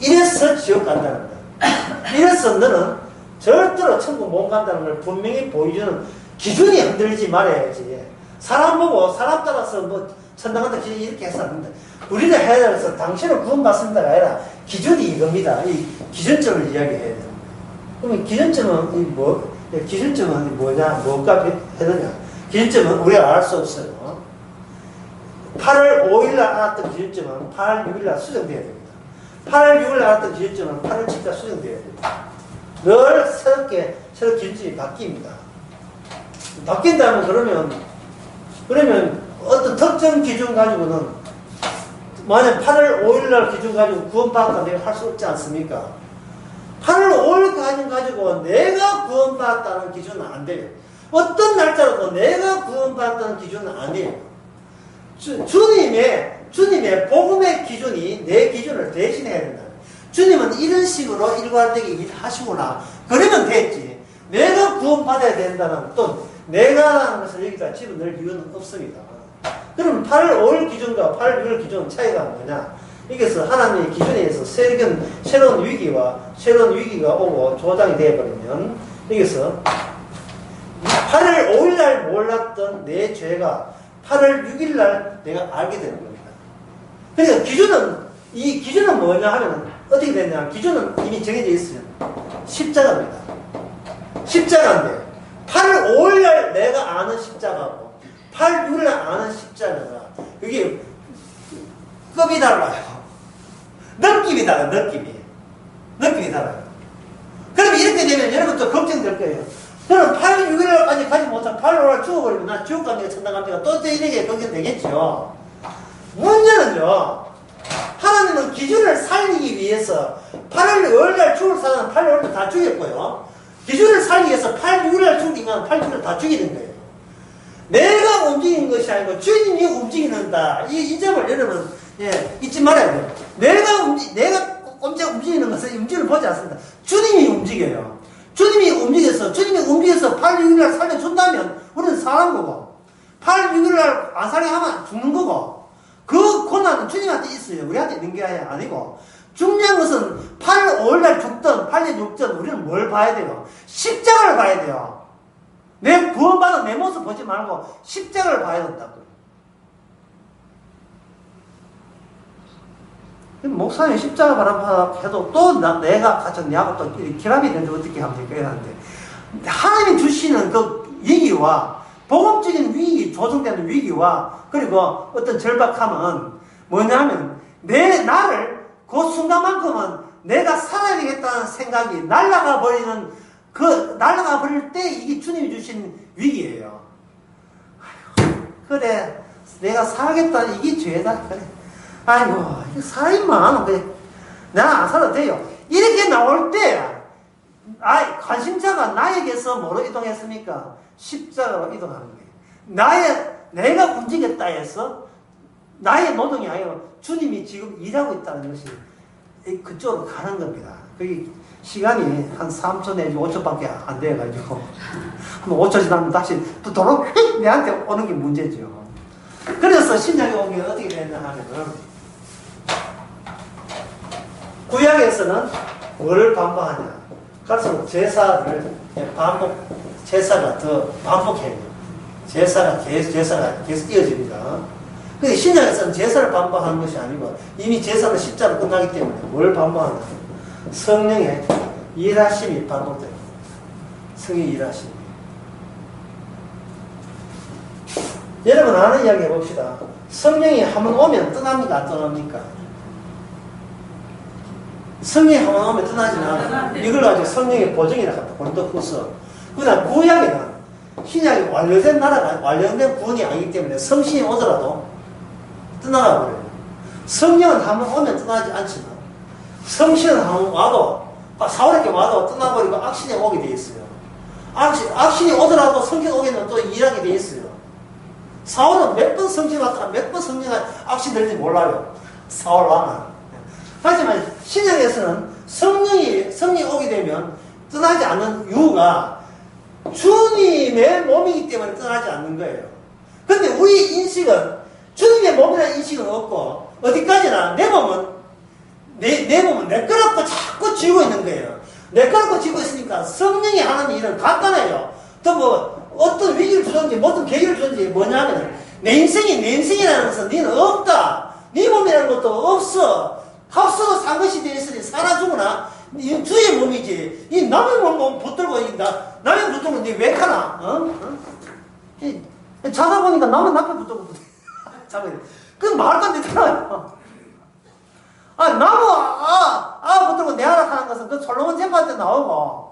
이래서 지옥 간다는 거야. 이래서 너는 절대로 천국 못 간다는 걸 분명히 보여주는 기준이 흔들지 말아야지. 사람 보고 사람 따라서 천당 간다 기준 이렇게 해서 안 된다. 우리는 해야 돼서 당신은 구원받습니다가 아니라 기준이 이겁니다. 이 기준점을 이야기해야 돼요. 그러면 기준점은 기준점은 뭐냐, 뭐가 해느냐. 기준점은 우리가 알 수 없어요. 8월 5일날 알았던 기준점은 8월 6일날 수정돼야 됩니다. 8월 6일날 알았던 기준점은 8월 7일날 수정돼야 됩니다. 늘 새롭게 기준점이 바뀝니다. 바뀐다면 그러면 어떤 특정 기준 가지고는 만약 8월 5일날 기준 가지고 구원받았다 내가 할 수 없지 않습니까? 8월 5일까지 가지고 내가 구원받았다는 기준은 안 돼요. 어떤 날짜로도 내가 구원받았다는 기준은 아니에요. 주님의 복음의 기준이 내 기준을 대신해야 된다. 주님은 이런 식으로 일관되게 일하시구나. 그러면 됐지. 내가 구원받아야 된다는 또 내가 하는 것을 여기다 집어넣을 이유는 없습니다. 그럼 8월 5일 기준과 8월 6일 기준 차이가 뭐냐? 이게서 하나님의 기준에 의해서 새로운 위기가 오고 조장이 되어버리면 여기서 8월 5일날 몰랐던 내 죄가 8월 6일날 내가 알게 되는 겁니다. 그러니까 이 기준은 뭐냐 하면 어떻게 되냐? 기준은 이미 정해져 있어요. 십자가입니다. 십자가인데 8월 5일날 내가 아는 십자가고 8월 6일날 아는 십자가가 이게 급이 달라요. 느낌이 달라요. 느낌이 달라요. 그럼 이렇게 되면 여러분 또 걱정될 거예요. 그럼 8월 6일날까지 가지 못한 8월 5일 죽어버리면 난 지옥 갑니까 천당 갑니까 또 이렇게 걱정되겠죠. 문제는요. 하나님은 기준을 살리기 위해서 8월 5일날 죽을 사람은 8월 5일날 다 죽였고요. 기준을 살리기 위해서 8월 6일날 죽은 인간은 8월 6일날 다 죽이는 거예요. 내가 움직이는 것이 아니고 주님이 움직이는다. 이 점을 여러분 잊지 말아야 돼요. 내가 움직이는 것은 움직임을 보지 않습니다. 주님이 움직여요. 주님이 움직여서 8월 6일날 살려준다면 우리는 사는 거고 8월 6일날 안 살게 하면 죽는 거고 그 고난은 주님한테 있어요. 우리한테 있는 게 아니고 중요한 것은 8월 5일날 죽든 8년 죽든 우리는 뭘 봐야 돼요? 십자가를 봐야 돼요. 내 구원받은 내 모습 보지 말고 십자가를 봐야 된다고요. 목사님 십자가 바라봐 해도 또 내가 가정 내하고 또 결합이 되는데 어떻게 하면 될까 하는데 하나님이 주시는 그 위기와 복음적인 위기, 조성되는 위기와 그리고 어떤 절박함은 뭐냐면 나를 그 순간만큼은 내가 살아야 되겠다는 생각이 날아가 버릴 때 이게 주님이 주신 위기예요. 아이고, 그래 내가 살겠다 이게 죄다 그래. 아이고 살인만 그래 내가 안 살아도 돼요. 이렇게 나올 때 관심자가 나에게서 뭐로 이동했습니까? 십자가로 이동하는 거예요. 내가 움직였다 해서 나의 노동이 아니라 주님이 지금 일하고 있다는 것이 그쪽으로 가는 겁니다. 그게 시간이 한 3초 내지 5초밖에 안 돼가지고 한 5초 지나면 다시 또 도로 내한테 오는 게 문제죠. 그래서 신약에 오면 어떻게 되냐 하면은 구약에서는 뭐를 반복하냐? 갈수록 제사가 더 반복해요. 제사가 계속 이어집니다. 근데 신약에서는 제사를 반복하는 것이 아니고 이미 제사는 십자로 끝나기 때문에 뭘 반복하냐? 성령의 일하심이 반복됩니다. 성령의 일하심. 여러분 아는 이야기 해봅시다. 성령이 한번 오면 떠납니까? 안 떠납니까? 성령이 한번 오면 떠나지 않아요. 이걸 가지고 성령의 보증이라고 합니다. 고린도후서. 그러나 구약에는 신약이 완료된 구원이 아니기 때문에 성신이 오더라도 떠나가 버려요. 성령은 한번 오면 떠나지 않지만 성신은 한번 와도 사울에게 와도 떠나버리고 악신이 오게 돼 있어요. 악신이 오더라도 성신 오게 되면 또 일하게 돼 있어요. 사울은 몇 번 성신 왔다가 몇 번 성령을 악신 들는지 몰라요. 사울 왕은. 하지만 신약에서는 성령이 오게 되면 떠나지 않는 이유가 주님의 몸이기 때문에 떠나지 않는 거예요. 근데 우리 인식은 주님의 몸이라는 인식은 없고 어디까지나 내 몸은 내 거라고 자꾸 쥐고 있는 거예요. 내 거라고 쥐고 있으니까 성령이 하는 일은 간단해요. 또 뭐 어떤 위기를 주든지 어떤 계기를 주든지 뭐냐면 내 인생이라는 것은 너는 없다. 네 몸이라는 것도 없어. 합서도 산 것이 되어 있으니 살아 죽으나 이 주의 몸이지. 이 남의 몸 붙들고, 남의 붙들고 왜 가나? 자다 보니까 남은 남편 붙들고, 자고 있네. 그 말도 안 되잖아요. 나무, 붙들고 내 하라 하는 것은 그 솔로몬 쟁반한테 나오고,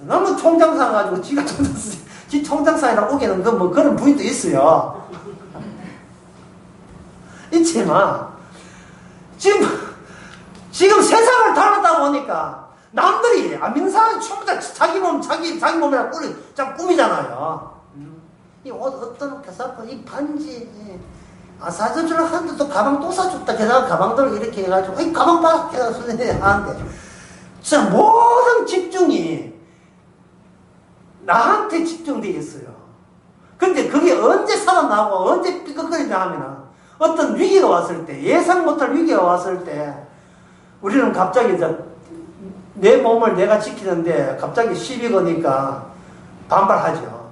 나무 총장사 가지고 지 총장사이라 오기는 그런 부인도 있어요. 있지만, 지금 세상을 닮았다 보니까, 남들이, 안 믿는 사람이 전부 다 자기 몸이라 꾸미잖아요. 이 옷 어떤 개사고, 이 반지, 사주를 하는데 또 가방 또 사줬다. 게다가 가방들을 이렇게 해가지고, 이 가방 봐! 해서 선생님이 하는데, 진짜 모든 집중이 나한테 집중되어 있어요. 근데 그게 언제 살아나고, 언제 삐걱거리냐 하면은, 어떤 위기가 왔을 때, 예상 못할 위기가 왔을 때, 우리는 갑자기 내 몸을 내가 지키는데, 갑자기 시비 거니까 반발하죠.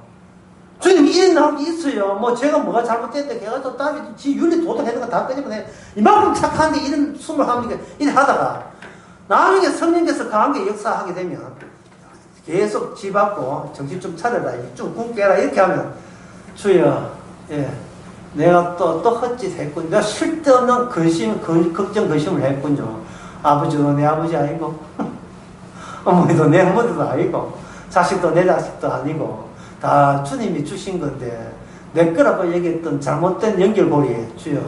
주님, 이런 나올 게 있어요. 제가 뭐가 잘못됐는데, 걔가 또 딸이 지 윤리 도덕했는 거 다 끄집어내. 이만큼 착한데 이런 숨을 합니까? 이래 하다가, 나중에 성령께서 강하게 역사하게 되면, 계속 지받고, 정신 좀 차려라, 좀 굳게 해라, 이렇게 하면, 주여, 내가 또 헛짓 했군요. 내가 쓸데없는 걱정, 근심을 했군요. 아버지도 내 아버지 아니고, 어머니도 내 어머니도 아니고, 자식도 내 자식도 아니고, 다 주님이 주신 건데, 내 거라고 얘기했던 잘못된 연결고리, 주여,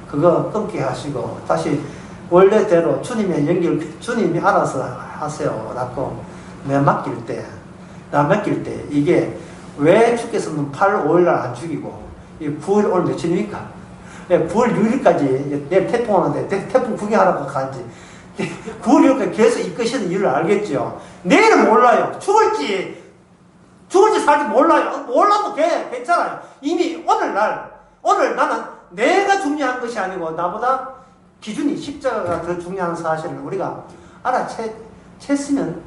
그거 끊게 하시고, 다시 원래대로 주님이 알아서 하세요. 라고, 내가 맡길 때, 이게 왜 주께서는 8월 5일날 안 죽이고, 9월 오늘 며칠입니까? 9월 6일까지 내일 태풍 오는데 태풍 구경하라고 간지 9월 6일까지 계속 이끄시는 이유를 알겠죠. 내일은 몰라요. 죽을지 살지 몰라요. 몰라도 괜찮아요. 이미 오늘 나는 내가 중요한 것이 아니고 나보다 기준이 십자가가 더 중요한 사실을 우리가 알아챘으면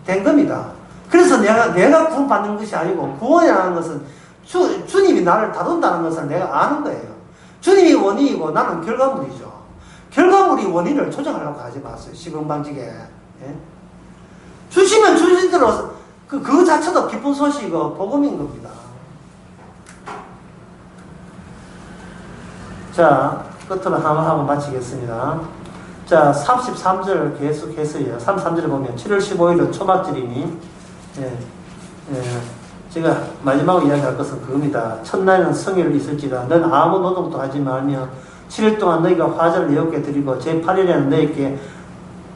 된 겁니다. 그래서 내가 구원받는 것이 아니고 구원이라는 것은 주님이 나를 다룬다는 것을 내가 아는 거예요. 주님이 원인이고 나는 결과물이죠. 결과물이 원인을 조정하려고 하지 마세요. 시금방지게. 예? 주시면 주신 대로 그 자체도 기쁜 소식이고 복음인 겁니다. 자, 끝으로 한번 마치겠습니다. 자, 33절 계속해서요. 33절을 보면 7월 15일은 초막절이니 제가 마지막으로 이야기할 것은 그겁니다. 첫날에는 성일을 있을지라 넌 아무 노동도 하지 말며 7일 동안 너희가 화제를 여호와께 드리고 제8일에는 너희에게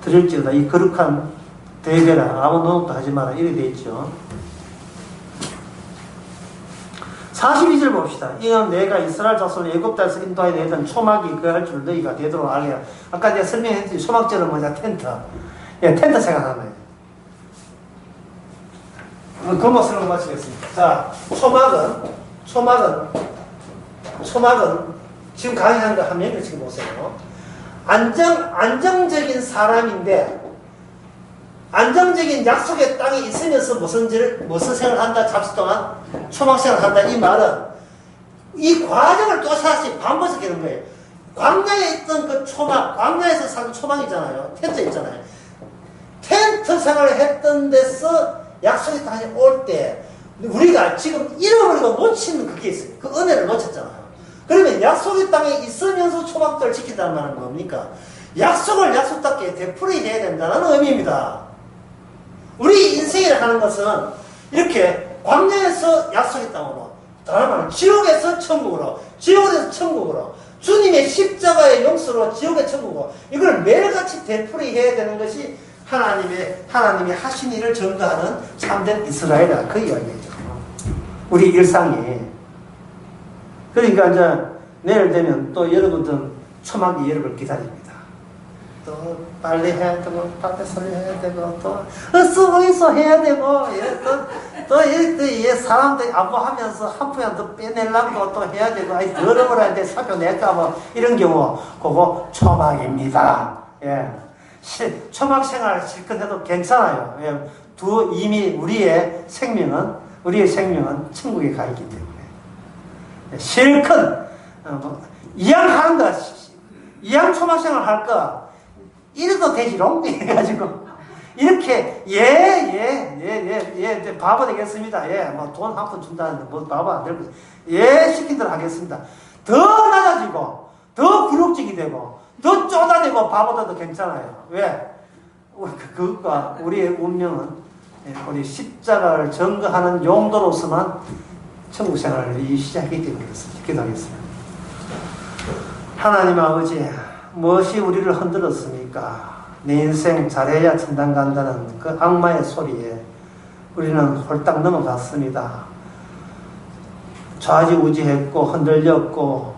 드릴지어다. 이 거룩한 대회라 아무 노동도 하지 마라. 이렇게 되어 있죠. 42절 봅시다. 이는 내가 이스라엘 자손을 애굽 땅에서 인도하여 내던 초막이 그할 줄 너희가 되도록 알게. 아까 내가 설명했듯이 초막절은 뭐냐? 텐트. 텐트 생각하는 거예요. 그 모습으로 마치겠습니다. 자, 초막은 지금 강의하는 거 화면을 지금 보세요. 안정적인 사람인데 안정적인 약속의 땅에 있으면서 무슨 생각을 한다? 잠시 동안 초막 생활을 한다. 이 말은 이 과정을 또 다시 반복시키는 거예요. 광야에 있던 그 초막, 광야에서 산 초막이잖아요. 텐트 있잖아요. 텐트 생활을 했던 데서 약속의 땅에 올 때 우리가 지금 잃어버리고 놓치는 그게 있어요. 그 은혜를 놓쳤잖아요. 그러면 약속의 땅에 있으면서 초막들을 지킨다는 말은 뭡니까? 약속을 약속답게 되풀이해야 된다는 의미입니다. 우리 인생이라 하는 것은 이렇게 광야에서 약속의 땅으로, 다른 말은 지옥에서 천국으로, 지옥에서 천국으로, 주님의 십자가의 용서로 지옥의 천국으로, 이걸 매일같이 되풀이해야 되는 것이 하나님이 하신 일을 전가하는 참된 이스라엘이라 그 이야기죠. 우리 일상이. 그러니까 이제 내일 되면 또 여러분들은 초막이 여러분을 기다립니다. 또 빨리 해야 되고, 밖에 소리 해야 되고, 또 쓰고있어 해야 되고, 또 사람들이 안보하면서 한 푼이라도 더 빼내려고 또 해야 되고, 더러워라 했는데 사표 낼까 뭐, 이런 경우, 그거 초막입니다. 예. 초막 생활 실컷 해도 괜찮아요. 예. 이미 우리의 생명은 천국에 가 있기 때문에. 실컷, 이양하는 것, 이양 초막생활 할까? 이래도 되지롱? 이래가지고. 이렇게, 이제 바보 되겠습니다. 뭐 돈 한 푼 준다는데 뭐 바보 안 되고. 시킨 대로 하겠습니다. 더 낮아지고, 더 굴욕적이 되고, 더 쪼다대고 바보들도 괜찮아요. 왜? 그것과 우리의 운명은 우리 십자가를 증거하는 용도로서만 천국 생활을 시작했기 때문에 그렇습니다. 기도하겠습니다. 하나님 아버지, 무엇이 우리를 흔들었습니까? 내 인생 잘해야 천당 간다는 그 악마의 소리에 우리는 홀딱 넘어갔습니다. 좌지우지했고 흔들렸고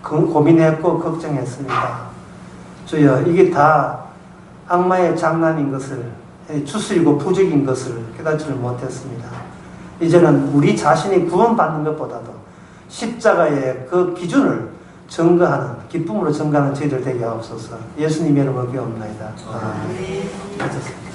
고민했고 걱정했습니다. 주여, 이게 다 악마의 장난인 것을, 추스리고 부적인 것을 깨닫지를 못했습니다. 이제는 우리 자신이 구원받는 것보다도 십자가의 그 기준을 증거하는, 기쁨으로 증거하는 저희들 되게 하옵소서. 예수님 이름으로 기도합니다. 아멘.